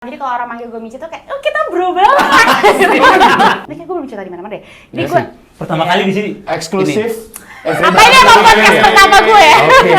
Jadi kalau orang manggil gue Mici tuh kayak, oh kita bro banget. Ini kayak gue belum cerita di mana-mana deh. Jadi gue pertama kali di sini eksklusif. apa ini emang podcast pertama gue ya? Oke.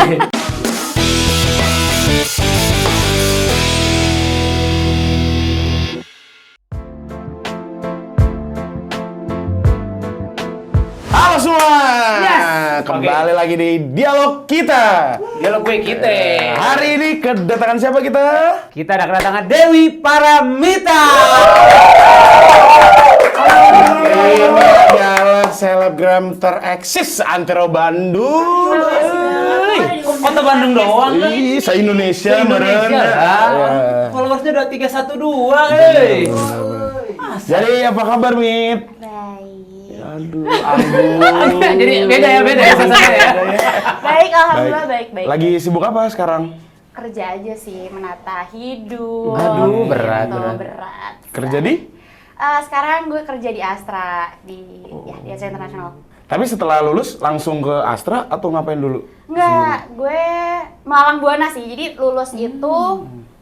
Halo semua. Yes. Kembali lagi di dialog kita. Dialog gue kita. Hari ini kedatangan siapa kita? Kita ada kedatangan Dewi Paramita. Ini adalah selebgram tereksis antero Bandung. Kota Bandung doang kan? Ih, se-Indonesia Indonesia meren. lah. Ya. Followersnya udah 312, Jadi apa kabar, Mit? Baik. Aduh, aduh. Jadi beda ya suasananya ya. Baik, alhamdulillah baik. Lagi sibuk apa sekarang? Kerja aja sih, menata hidup. Aduh, berat. Kerja di? Sekarang gue kerja di Astra di Astra Internasional. Tapi setelah lulus langsung ke Astra atau ngapain dulu? Enggak, gue Malang Buana sih. Jadi lulus itu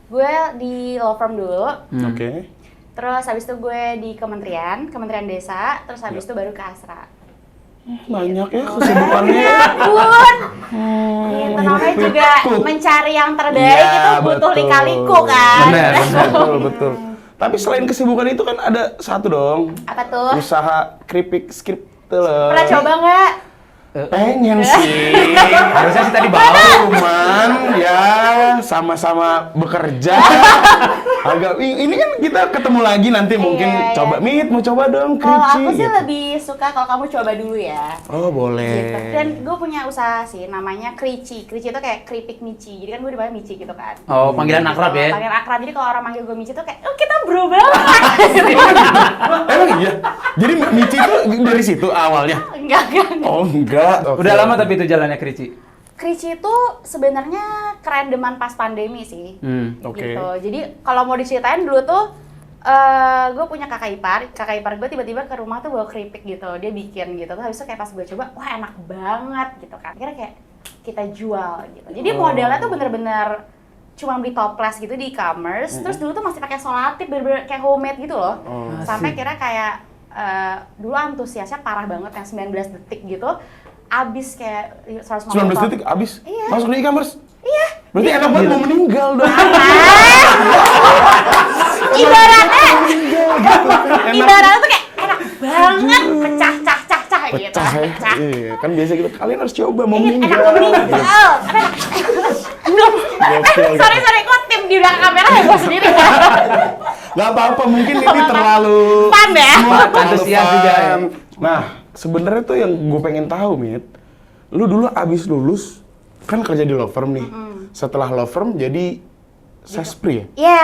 gue di law firm dulu. Oke. Terus habis itu gue di Kementerian Desa. Terus habis itu baru ke Astra. Banyak ya kesibukannya. Bun! Gitu, namanya juga mencari yang terbaik Iya, itu butuh betul. lika-liku kan. Benar, betul. Tapi selain kesibukan itu kan ada satu dong. Apa tuh? Usaha keripik skrip telur. Pernah coba nggak? Pengen sih. Harusnya sih tadi bau. Cuman ya sama-sama bekerja. Agak ini kan kita ketemu lagi nanti mungkin Iya. coba. Mit mau coba dong Kalau krici. aku sih gitu. lebih suka kalau kamu coba dulu ya. Oh boleh. Gitu. Dan gue punya usaha sih, namanya Krici. Krici itu kayak keripik Mici. Jadi kan gue dipanggil Mici gitu kan. Oh, panggilan akrab ya? Panggilan akrab. Jadi kalau orang manggil gue Mici tuh kayak, oh kita bro banget. Emang iya? Jadi Mici itu dari situ awalnya? Enggak. Oh enggak. Oke. Udah lama tapi itu jalannya Krici. Krici itu sebenarnya kerandoman pas pandemi sih. Oke. Gitu. Jadi kalau mau diceritain dulu tuh, gue punya kakak ipar gue tiba-tiba ke rumah tuh bawa keripik gitu, dia bikin gitu, terus habis itu kayak pas gue coba, wah enak banget gitu kan, akhirnya kayak kita jual gitu. Jadi modelnya tuh bener-bener cuma beli toples gitu di e-commerce, terus dulu tuh masih pakai solatip, bener-bener kayak homemade gitu loh, sampai kira kayak dulu antusiasnya parah banget yang 19 detik gitu, abis kayak 150 19 detik abis? Iya. Masuk di e-commerce? Iya. Berarti enak banget mau meninggal dong. Ibaratnya tuh kayak enak banget, pecah gitu. Pecah ya? Iya, kan biasa gitu, kalian harus coba mau Enak meninggal. mau meninggal. Gokil. Sorry, kok tim di belakang kamera ya gue sendiri kan? Gak apa-apa, mungkin ini terlalu Fun ya? terlalu Antusias juga ya. fun. Nah, sebenarnya tuh yang gue pengen tahu, Mit, lu dulu abis lulus kan kerja di law firm nih. Setelah law firm jadi sespri ya? Iya.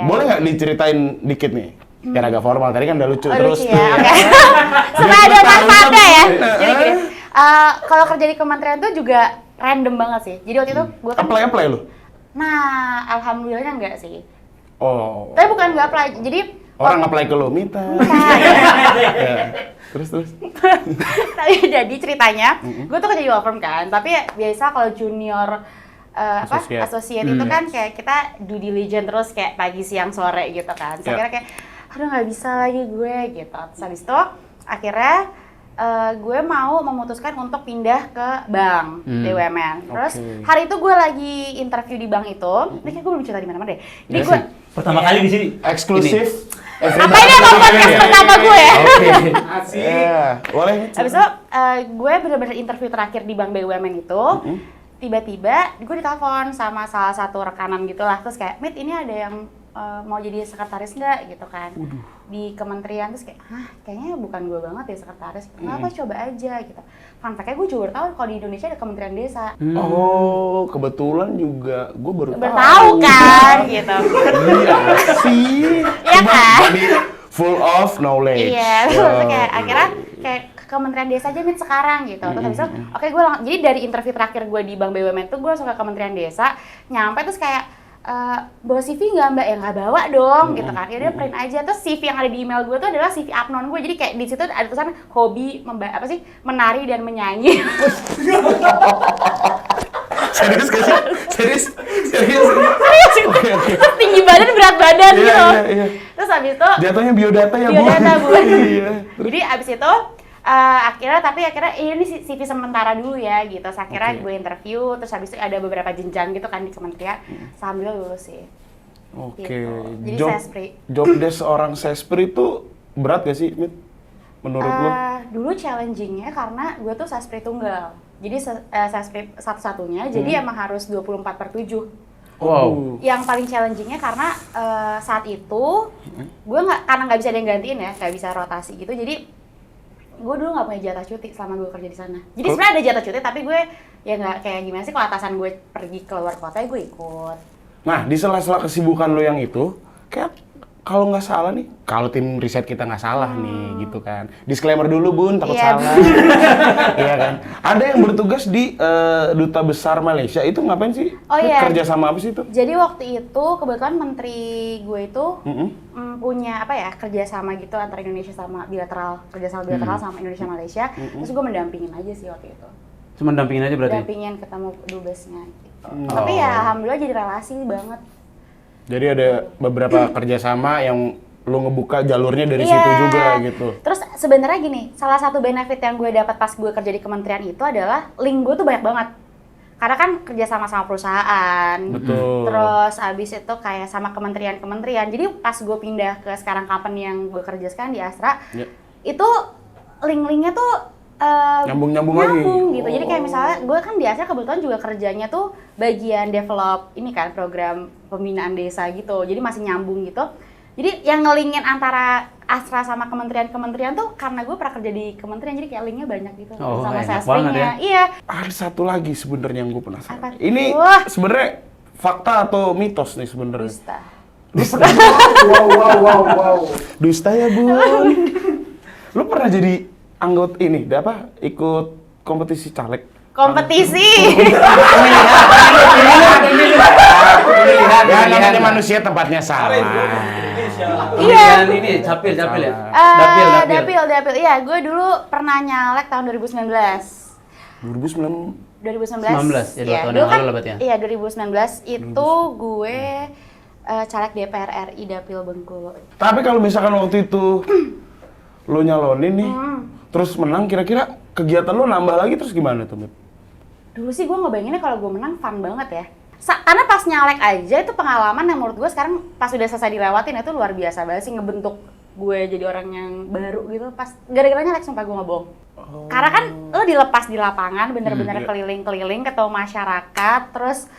Boleh nggak diceritain dikit nih? Biar agak formal, tadi kan udah lucu terus. Lucu tuh ya, ya. oke. Supaya ada manfaatnya ya. Jadi gini, kalau kerja di kementerian tuh juga random banget sih. Jadi waktu itu gue kan, Apply lu? nah alhamdulillahnya enggak sih. Oh. Tapi bukan nggak apply, jadi Orang apply ke lu, Mita. Ya. Terus. tapi jadi ceritanya, gue tuh kerja di law firm kan, tapi ya biasa kalau junior associate itu kan kayak kita due diligence terus kayak pagi, siang, sore gitu kan. Terus akhirnya kayak, aduh nggak bisa lagi gue gitu. Terus habis itu akhirnya gue mau memutuskan untuk pindah ke bank BUMN. Terus hari itu gue lagi interview di bank itu, ini kayak gue belum cerita di mana-mana deh. Jadi gue Pertama kali di sini. Eksklusif. apa ini emang podcast pertama gue ya? Oke. Iya, boleh. Habis itu gue bener-bener interview terakhir di bank BUMN itu, tiba-tiba gue ditelepon sama salah satu rekanan gitu lah, terus kayak, Mit ini ada yang mau jadi sekretaris nggak gitu kan di kementerian, terus kayak, hah kayaknya bukan gue banget ya sekretaris, kenapa coba aja gitu. Fun fact-nya gue juga baru tahu kalau di Indonesia ada Kementerian Desa. Oh, kebetulan juga gue baru Tahu kan gitu. Iya sih. Iya kan? Jadi full of knowledge. Iya, terus kayak akhirnya kayak ke Kementerian Desa aja Mit sekarang gitu. Terus habis itu, oke gue jadi dari interview terakhir gue di Bank BUMN tuh gue langsung ke Kementerian Desa, nyampe terus kayak bawa CV nggak mbak? Ya nggak bawa dong gitu kan. Ya udah print aja. Terus CV yang ada di email gue tuh adalah CV abnon gue. Jadi kayak di situ ada tulisan hobi menari dan menyanyi. Serius gak sih? Serius? Serius gitu. Terus tinggi badan, berat badan Iya, gitu. iya. Terus habis itu Jatuhnya biodata ya, Bu. biodata, Bu. Iya. Jadi abis itu akhirnya ini CV sementara dulu ya gitu. Terus akhirnya Oke. gue interview, terus habis itu ada beberapa jenjang gitu kan di kementerian. Sambil lulus sih. Oke. Gitu. Jadi sespri. Job desk seorang sespri itu berat gak sih, Mit? Menurut lo? Dulu challengingnya karena gue tuh sespri tunggal. Jadi sespri satu-satunya, jadi emang harus 24/7. Wow. Yang paling challengingnya karena saat itu gue karena nggak bisa ada yang gantiin ya, nggak bisa rotasi gitu. Jadi gue dulu nggak punya jatah cuti selama gue kerja di sana. Jadi sebenarnya ada jatah cuti, tapi gue ya nggak kayak gimana sih kalau atasan gue pergi keluar kota ya gue ikut. Nah, di sela-sela kesibukan lo yang itu, kayak kalau nggak salah nih, kalau tim riset kita nggak salah nih, gitu kan. Disclaimer dulu, Bun, takut Iya. salah. Iya kan? Ada yang bertugas di Duta Besar Malaysia, itu ngapain sih? Oh, iya. Kerja sama apa sih itu? Jadi waktu itu kebetulan menteri gue itu Mm-mm. punya apa ya, kerjasama gitu antara Indonesia sama kerjasama bilateral sama Indonesia Malaysia. Terus gue mendampingin aja sih waktu itu. Cuma dampingin aja berarti? Dampingin ketemu dubesnya gitu. Tapi ya alhamdulillah jadi relasi banget. Jadi ada beberapa kerjasama yang lo ngebuka jalurnya dari Iya. situ juga gitu. Terus sebenarnya gini, salah satu benefit yang gue dapat pas gue kerja di kementerian itu adalah link gue tuh banyak banget. Karena kan kerja sama perusahaan. Betul. Terus abis itu kayak sama kementerian-kementerian. Jadi pas gue pindah ke sekarang company yang gue kerja sekarang di Astra, Ya. itu link-linknya tuh Nyambung-nyambung lagi. gitu. Jadi kayak misalnya gue kan di Astra kebetulan juga kerjanya tuh bagian develop ini kan program pembinaan desa gitu. Jadi masih nyambung gitu. Jadi yang ngelingin antara Astra sama kementerian-kementerian tuh karena gue pernah kerja di kementerian, jadi kayak linknya banyak gitu Oh, sama enak sasprinya. banget ya. Iya. Ada satu lagi sebenarnya yang gue penasaran. Apa? Ini Wah. sebenarnya fakta atau mitos nih sebenarnya? Dusta. Wow. Dusta ya, Bun. Lu pernah jadi anggota ini, ikut kompetisi caleg? Kompetisi. Ya, namanya manusia tempatnya salah. Iya. Ini capil ya. Dapil. Dapil. Iya, gue dulu pernah nyalek tahun 2019. 2009. 2019. 19, ya, 2 tahun dulu yang lalu lah berarti ya? Iya, 2019 itu gue caleg DPR RI Dapil Bengkulu. Tapi kalau misalkan waktu itu lo nyalonin nih, terus menang, kira-kira kegiatan lo nambah lagi terus gimana tuh, Mit? Dulu sih gue ngebayanginnya kalau gue menang fun banget ya. Karena pas nyalek aja itu pengalaman yang menurut gue sekarang pas udah selesai dilewatin itu luar biasa banget sih, ngebentuk gue jadi orang yang baru gitu. Pas gara-gara nyalek sumpah gue nggak bohong. Karena kan lo dilepas di lapangan bener-bener iya. keliling-keliling ketemu masyarakat, terus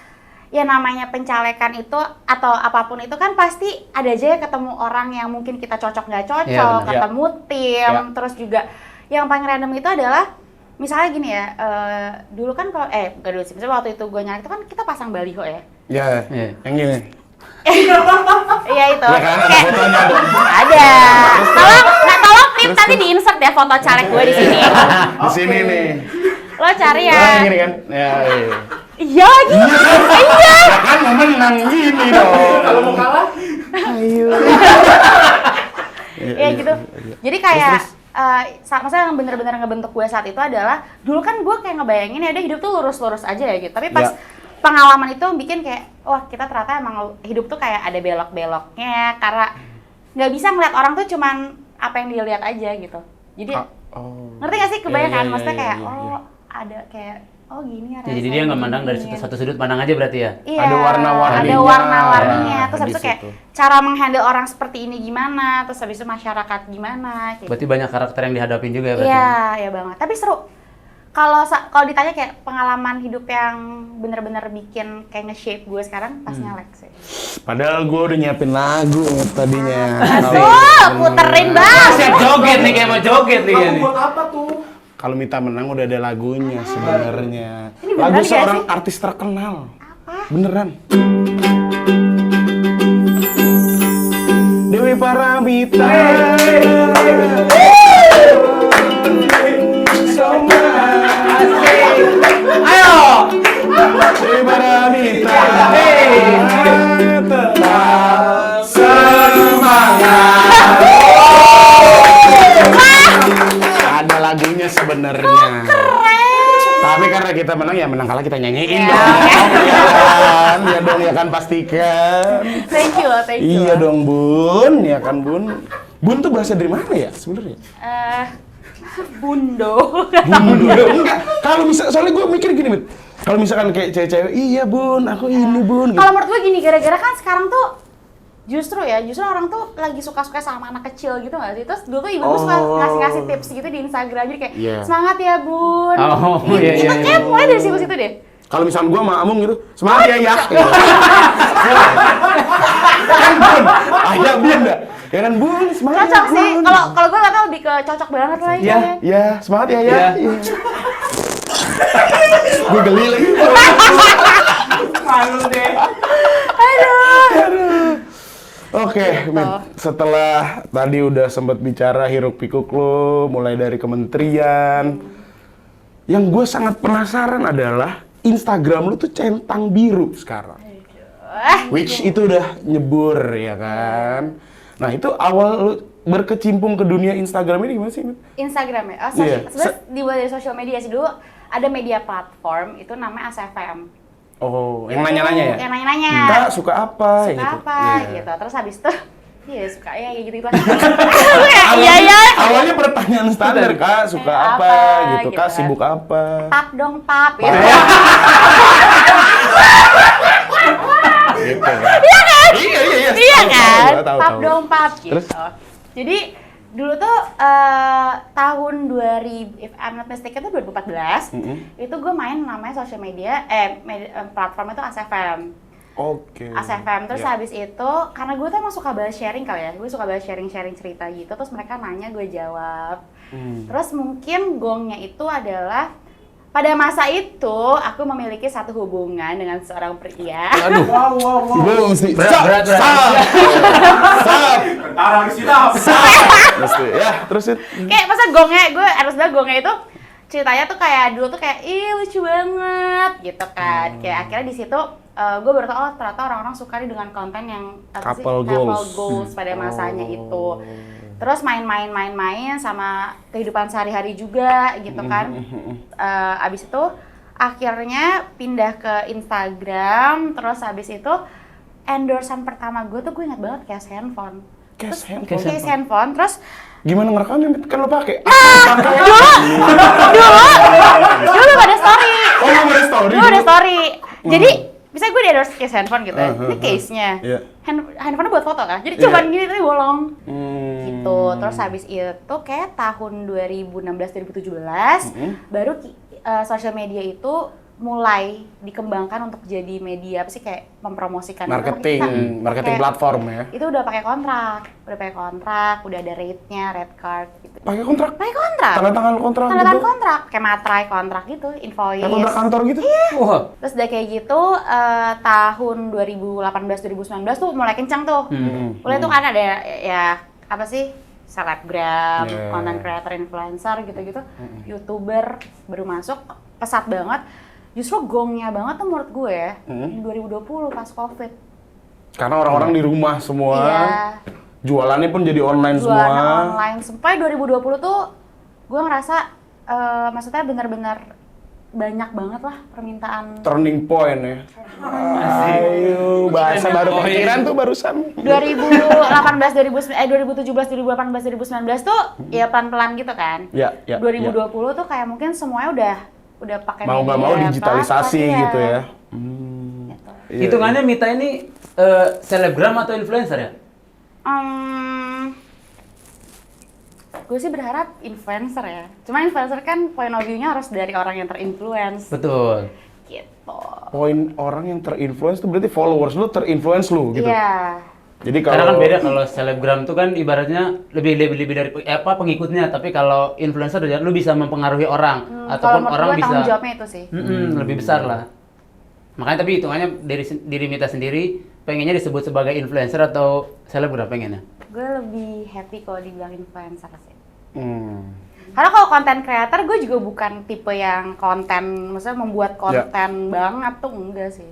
ya namanya pencalekan itu atau apapun itu kan pasti ada aja ya ketemu orang yang mungkin kita cocok nggak cocok, Iya, benar. ketemu tim, Iya. terus juga yang paling random itu adalah misalnya gini ya, dulu kan kalau bukan dulu sih, misalnya waktu itu gue nyalek itu kan kita pasang baliho ya. Ya, Iya. yang ini. Iya itu. Ya kan, ada fotonya. Ada. Tolong tim tadi di-insert ya foto caleg gue di sini. Di sini nih. Lo cari ya. Oh, yang ini kan? Ya, iya. Iya lagi. Iya. Ya kan mau menang gini dong. Kalau mau kalah, ayo. Iya gitu. Jadi kayak maksudnya yang bener-bener ngebentuk gue saat itu adalah dulu kan gue kayak ngebayangin ya udah hidup tuh lurus-lurus aja ya gitu. Tapi pas Ya. pengalaman itu bikin kayak wah kita ternyata emang hidup tuh kayak ada belok-beloknya karena nggak bisa ngeliat orang tuh cuman apa yang dia lihat aja gitu. Jadi Oh. ngerti gak sih kebanyakan Iya, maksudnya iya, kayak iya, iya. ada kayak gini ya Ya, jadi rasanya dia nggak mandang dari gini. satu sudut pandang aja berarti ya? Iya, Ada warna-warninya. ada warna-warninya. Ya, Terus habis di itu kayak situ. cara menghandle orang seperti ini gimana, terus habis itu masyarakat gimana. Kayak Berarti banyak karakter yang dihadapin juga ya berarti? iya, iya banget. Tapi seru. Kalau ditanya kayak pengalaman hidup yang bener-bener bikin kayak nge-shape gue sekarang pas nyalek sih. Padahal gue udah nyiapin lagu tadinya. Tuh, puterin bang. Siap joget nih, kayak mau joget nih. Buat apa tuh? Kalau Mita menang udah ada lagunya sebenarnya. Ini beneran Lagu gak seorang sih? artis terkenal. Apa? Beneran. Dewi Paramita. Ayo! Dewi Paramita. Tetap semangat. Ada lagunya sebenarnya. Tapi karena kita kita menang ya menang, kalah kita nyanyiin Iya. dong. Ya kan? Ya dong, ya kan pastikan. Thank you loh, thank you. Iya dong Bun, ya kan Bun. Bun tuh bahasa dari mana ya sebenarnya? Bundo. Bundo. Enggak. Kalau soalnya gue mikir gini, Mit. Kalau misalkan kayak cewek-cewek, iya Bun, aku ini Bun. Gitu. Kalau menurut gue gini, gara-gara kan sekarang tuh justru orang tuh lagi suka-suka sama anak kecil gitu nggak sih? Terus dulu tuh ibu gue suka ngasih tips gitu di Instagram, jadi kayak semangat ya Bun. Oh, iya, Itu iya. kayak mulai dari situ deh. Kalau misalkan gue sama Amung gitu, semangat ya ya. Gitu. Kan Bun, ayah Bun dah. Ya kan Bun, semangat ya Cocok sih. Bun. Kalau gue nggak tahu lebih ke cocok banget lah Iya. ya. Ya, semangat ya ya. Iya. Iya. Gue geli lagi. Malu deh. Oke, Mit. Setelah tadi udah sempet bicara hiruk pikuk lo, mulai dari kementerian. Yang gue sangat penasaran adalah Instagram lu tuh centang biru sekarang. Which itu udah nyebur ya kan. Nah itu awal lu berkecimpung ke dunia Instagram ini gimana sih, Mit? Instagram ya? Iya. Sebenarnya dibuat dari sosial media sih dulu. Ada media platform, itu namanya ASFM. Oh, yang nanya-nanya ya? Yang nanya-nanya. Kak, suka apa? Suka gitu. apa Iya. gitu. Terus habis itu iya suka ya gitu gitu. Awalnya, Iya. awalnya pertanyaan standar, Kak, suka apa? Gitu, Kak, gitu. sibuk apa? Pap dong pap gitu. Gitu kan. Iya kan? Iya, iya, iya. Iya Tahu, kan? tahu, Pap tahu. dong pap gitu. Terus? Jadi dulu tuh tahun 2000, if I'm not mistaken tuh 2014, itu gue main namanya social media, platform itu ASFM. Oke. ASFM, terus Ya. habis itu, karena gue tuh emang suka banget sharing kali ya, gue suka banget sharing-sharing cerita gitu, terus mereka nanya, gue jawab. Terus mungkin gongnya itu adalah, pada masa itu, aku memiliki satu hubungan dengan seorang pria. Aduh. Gue mesti Berat. Mesti. Ya, terus itu. Kayak masa gongnya, gue harus bilang gongnya itu, ceritanya tuh kayak, dulu tuh kayak, ih lucu banget, gitu kan. Kayak akhirnya di situ, gue baru tau, oh ternyata orang-orang suka nih dengan konten yang apa sih? Couple goals. goals pada masanya itu. Terus main sama kehidupan sehari-hari juga gitu kan. Abis itu akhirnya pindah ke Instagram, terus habis itu endorsean pertama gue tuh gue ingat banget case handphone. Case Terus handphone. case handphone, terus Gimana ngerekamnya? Mit? Kan lo pakai. dulu ada story. Oh, belum ada story. Dulu ada story. Jadi bisa gue di endorse case handphone gitu. Ini case-nya. Iya. Handphone buat foto kan. Jadi Iya. cuman gini tapi bolong. Gitu. Hmm. Terus habis itu kayak tahun 2016-2017 baru social media itu mulai dikembangkan untuk jadi media apa sih kayak mempromosikan Marketing Pakai- platform ya. Itu udah pakai kontrak, udah ada rate-nya, red card gitu. Pakai kontrak. Pakai kontrak. Tanda tangan kontrak Tanda tangan gitu. kontrak, kayak materai kontrak gitu, invoice. Kayak kontrak kantor gitu. Wah. Terus udah kayak gitu tahun 2018-2019 tuh mulai kencang tuh. Mulai tuh kan ada ya apa sih? Selebgram, Yeah. content creator, influencer gitu-gitu. YouTuber baru masuk, pesat banget. Justru gongnya banget tuh menurut gue ya, di 2020 pas Covid. Karena orang-orang di rumah semua. Iya. Jualannya pun jadi online Jualan semua. online. Sampai 2020 tuh gue ngerasa maksudnya benar-benar banyak banget lah permintaan. Turning point ya. Ayo, bahasa baru pikiran tuh barusan. 2017, 2018, 2019 tuh ya pelan-pelan gitu kan. Ya, ya. 2020 tuh kayak mungkin semuanya udah pakai Mau nggak media mau digitalisasi platform, gitu ya. Gitu. Iya. Hitungannya Mita ini selebgram atau influencer ya? Gue sih berharap influencer ya. Cuma influencer kan point of view-nya harus dari orang yang terinfluence. Betul. Gitu. Poin orang yang terinfluence itu berarti followers lu terinfluence lu gitu. Iya. Jadi Karena kan kalau beda kalau selebgram tuh kan ibaratnya lebih dari pengikutnya, tapi kalau influencer lu bisa mempengaruhi orang Kalau ataupun menurut orang gue bisa tanggung jawabnya itu sih. lebih besar lah. Makanya tapi hitungannya dari diri Mita sendiri pengennya disebut sebagai influencer atau selebgram pengennya? Gue lebih happy kalau dibilang influencer sih. Hmm. Karena kalau konten creator gue juga bukan tipe yang konten, maksudnya membuat konten banget tuh enggak sih.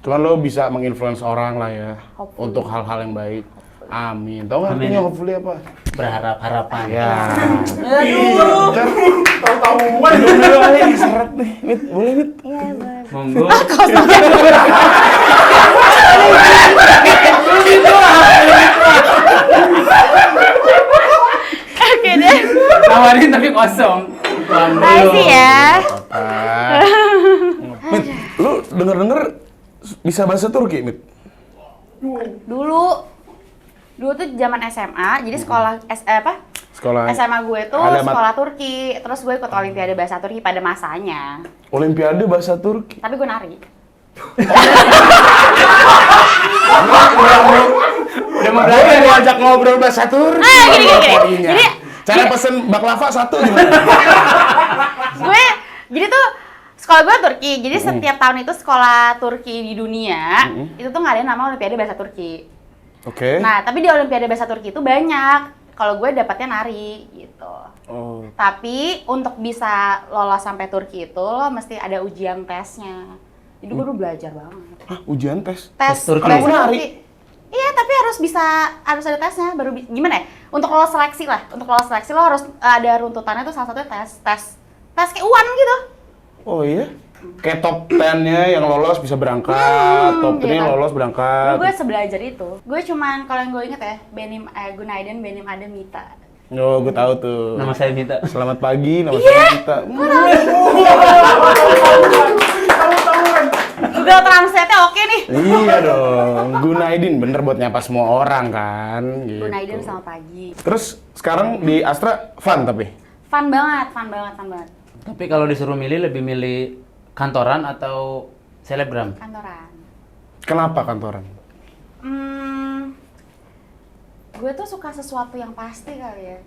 Cuman lo bisa menginfluence orang lah ya Hopefully. untuk hal-hal yang baik. Amin. Tahu nggak Amin. artinya hopefully apa? Berharap harapan. Ya. Aduh. Tahu-tahuan dong nih seret nih. Mit, boleh Mit? Iya, boleh. Monggo. Oke deh. Nawarin tapi kosong. Makasih ya. Mit, lu denger-denger bisa bahasa Turki, Mit? Dulu tuh zaman SMA, jadi sekolah Sekolah SMA gue tuh Alamat. sekolah Turki, terus gue ikut Olimpiade Bahasa Turki pada masanya. Olimpiade bahasa Turki. Tapi gue nari. Udah mau belajar mau ajak ngobrol bahasa Turki. Gini. Pokoknya. Jadi- Cara pesen baklava 1 gimana? Gue, jadi tuh sekolah gue Turki, jadi setiap tahun itu sekolah Turki di dunia, itu tuh ngadain nama Olimpiade Bahasa Turki. Oke. Nah, tapi di Olimpiade Bahasa Turki itu banyak. Kalau gue dapatnya nari gitu. Oh. Tapi untuk bisa lolos sampai Turki itu lo mesti ada ujian tesnya. Jadi gue dulu belajar banget. Hah, ujian tes? Tes Turki. bahasa Kalau nari? Turki. Iya, tapi harus ada tesnya baru gimana ya? Untuk lolos seleksi lah. Untuk lolos seleksi lo harus ada runtutannya tuh salah satunya tes kayak UAN gitu. Oh iya? Kayak top 10-nya yang lolos bisa berangkat, top 10 yang gitu. lolos Dulu berangkat. gue sebelajar itu. Gue cuman kalau yang gue inget ya, Benim Gunaiden, Benim Ademita. Oh, gue tahu tuh. Nama saya minta. Selamat pagi, nama saya Gita. Google Translate-nya oke nih. Iya dong, Gunaidin bener buat nyapa semua orang kan. Gitu. Gunaiden sama pagi. Terus sekarang di Astra fun tapi? Fun banget. Tapi kalau disuruh milih lebih milih kantoran atau selebgram? Kantoran. Kenapa kantoran? Gue tuh suka sesuatu yang pasti kali ya.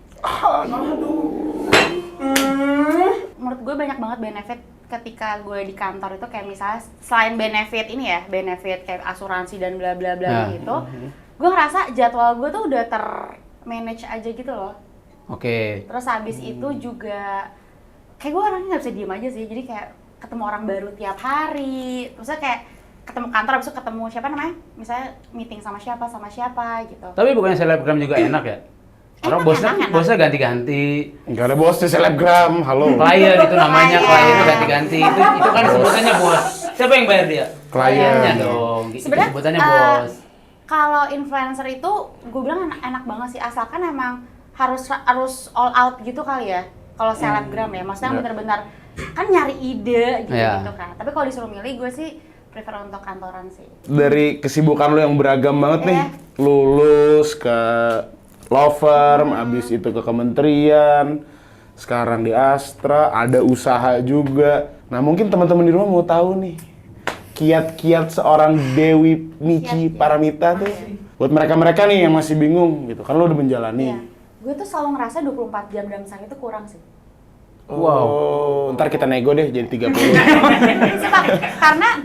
Menurut gue banyak banget benefit ketika gue di kantor itu, kayak misalnya selain benefit ini ya, benefit kayak asuransi dan bla bla bla Ya. gitu. Gue ngerasa jadwal gue tuh udah ter-manage aja gitu loh. Oke. Terus habis itu juga kayak gue orangnya nggak bisa diem aja sih, jadi kayak ketemu orang baru tiap hari, terusnya kayak ketemu kantor, habis itu ketemu siapa namanya, misalnya meeting sama siapa gitu. Tapi bukannya selebgram juga enak ya? Orang Enak. bosnya ganti-ganti. Enggak ada bos di selebgram, halo. Klien itu namanya, Klien. klien itu ganti-ganti. Itu kan sebutannya bos. Siapa yang bayar dia? Klien. Kliennya dong. Itu Sebenarnya sebutannya bos. kalau influencer itu gue bilang enak banget sih, asalkan emang harus all out gitu kali ya. Kalau selebgram ya, maksudnya Ya. bener-bener kan nyari ide gitu, Ya. gitu kan. Tapi kalau disuruh milih, gue sih prefer untuk kantoran sih. Dari kesibukan lu yang beragam banget nih, Iya. lulus ke law firm, abis itu ke kementerian, sekarang di Astra, ada usaha juga. Nah mungkin teman-teman di rumah mau tahu nih, kiat-kiat seorang Dewi Michi Kiat-kiat. Paramita tuh, buat mereka-mereka nih yang masih bingung gitu, kan lu udah menjalani. Iya. Gue tuh selalu ngerasa 24 jam dalam sehari itu kurang sih. Oh, ntar kita nego deh jadi 30. Sumpah, karena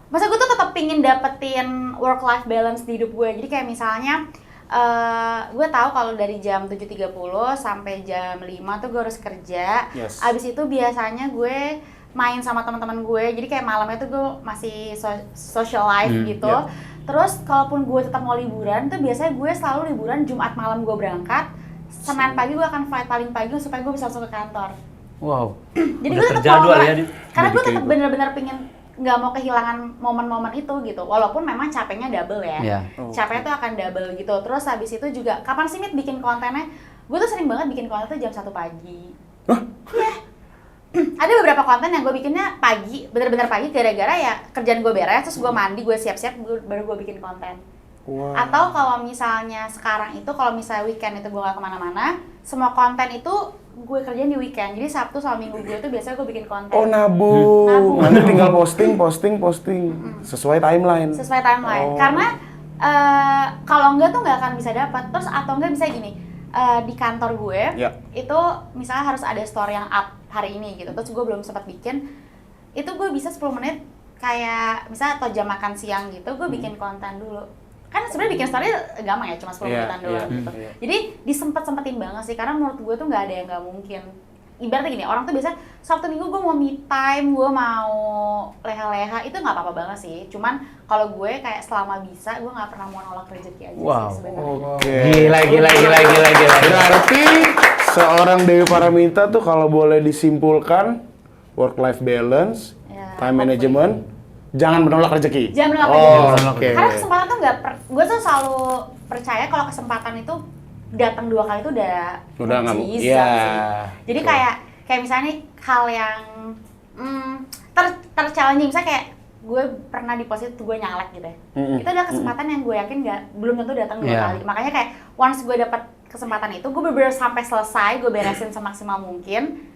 masa gue tuh tetap pingin dapetin work-life balance di hidup gue. Jadi kayak misalnya gue tahu kalau dari jam 7.30 sampai jam 5 tuh gue harus kerja. Yes. Abis itu biasanya gue main sama teman-teman gue. Jadi kayak malamnya tuh gue masih social life gitu. ya. Terus kalaupun gue tetap mau liburan tuh biasanya gue selalu liburan Jumat malam gue berangkat. Senin pagi gue akan flight paling pagi supaya gue bisa langsung ke kantor. Wow. Jadi Udah gue tetap terjadwal ya. karena gue Jadi tetap kayak bener-bener pingin nggak mau kehilangan momen-momen itu gitu. Walaupun memang capeknya double ya. Iya. Capeknya tuh akan double gitu. Terus habis itu juga kapan sih Mit bikin kontennya? Gue tuh sering banget bikin konten tuh jam 1 pagi. Iya. Ada beberapa konten yang gue bikinnya pagi, bener-bener pagi gara-gara ya kerjaan gue beres, terus gue mandi, gue siap-siap, baru gue bikin konten. Wow. Atau kalau misalnya sekarang itu, kalau misalnya weekend itu gue gak kemana-mana, semua konten itu gue kerjain di weekend. Jadi Sabtu sama Minggu gue tuh biasanya gue bikin konten. Oh nabung. Nabung. Nanti tinggal posting. Sesuai timeline. Sesuai timeline. Oh. Karena kalau enggak tuh nggak akan bisa dapat. Terus atau enggak bisa gini, di kantor gue Ya. itu misalnya harus ada story yang up hari ini gitu. Terus gue belum sempat bikin, itu gue bisa 10 menit kayak misalnya atau jam makan siang gitu, gue bikin konten dulu. Kan sebenarnya bikin story gampang ya, cuma 10 Iya, menitan doang iya, gitu. iya. Jadi disempet-sempetin banget sih, karena menurut gue tuh nggak ada yang nggak mungkin. ibaratnya gini, orang tuh biasa Sabtu Minggu gue mau me time, gue mau leha-leha, itu nggak apa-apa banget sih. Cuman kalau gue kayak selama bisa, gue nggak pernah mau nolak rezeki aja Wow. sih sebenarnya. Oke. Gila. Berarti seorang Dewi Paramita tuh kalau boleh disimpulkan work life balance, Ya, time management, jangan menolak rezeki. Jangan menolak Oh, rezeki. oke. Karena kesempatan tuh gue tuh selalu percaya kalau kesempatan itu datang 2 kali itu udah nggak mujizat iya. sih. Jadi Betul. kayak misalnya nih, hal yang terchallenging, misalnya kayak gue pernah di posisi gue nyalek gitu ya. Itu adalah kesempatan yang gue yakin belum tentu datang 2 Iya. kali. Makanya kayak once gue dapat kesempatan itu, gue bener-bener sampai selesai, gue beresin semaksimal mungkin.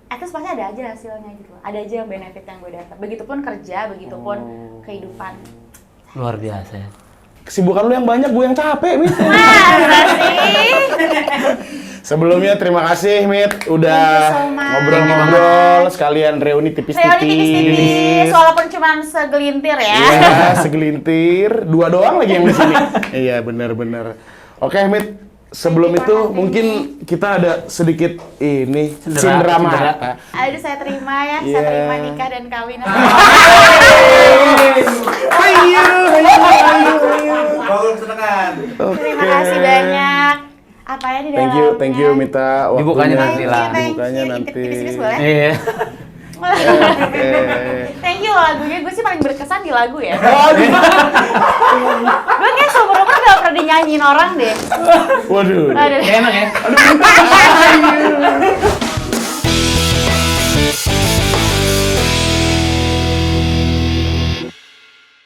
Terus pasti ada aja hasilnya gitu loh. Ada aja yang benefit yang gue dapat. Begitupun kerja, begitupun kehidupan. Luar biasa ya. Kesibukan lu yang banyak, gue yang capek, Mit. Masa sih? Sebelumnya terima kasih, Mit, udah Thank you so much. ngobrol-ngobrol, sekalian reuni tipis-tipis. Reuni tipis-tipis, walaupun cuma segelintir ya. Iya, segelintir. 2 doang lagi yang di sini. Iya, benar-benar. Oke, Mit, sebelum Terima itu kasih. mungkin kita ada sedikit ini Cendera. cindera mata. Aduh, saya terima ya, Iya. saya terima nikah dan kawin. Ayo. Bangun senengan. Terima kasih banyak. Apa ya di dalamnya? Thank you Mita. Waktunya. Dibukanya nanti lah. Dibukanya nanti. Tipis-tipis boleh? Iya. Oke. Thank you lagunya, gue sih paling berkesan di lagu ya. Waduh. Gue kayak seumur-umur gak pernah dinyanyiin orang deh. Waduh. Aduh. Enak ya.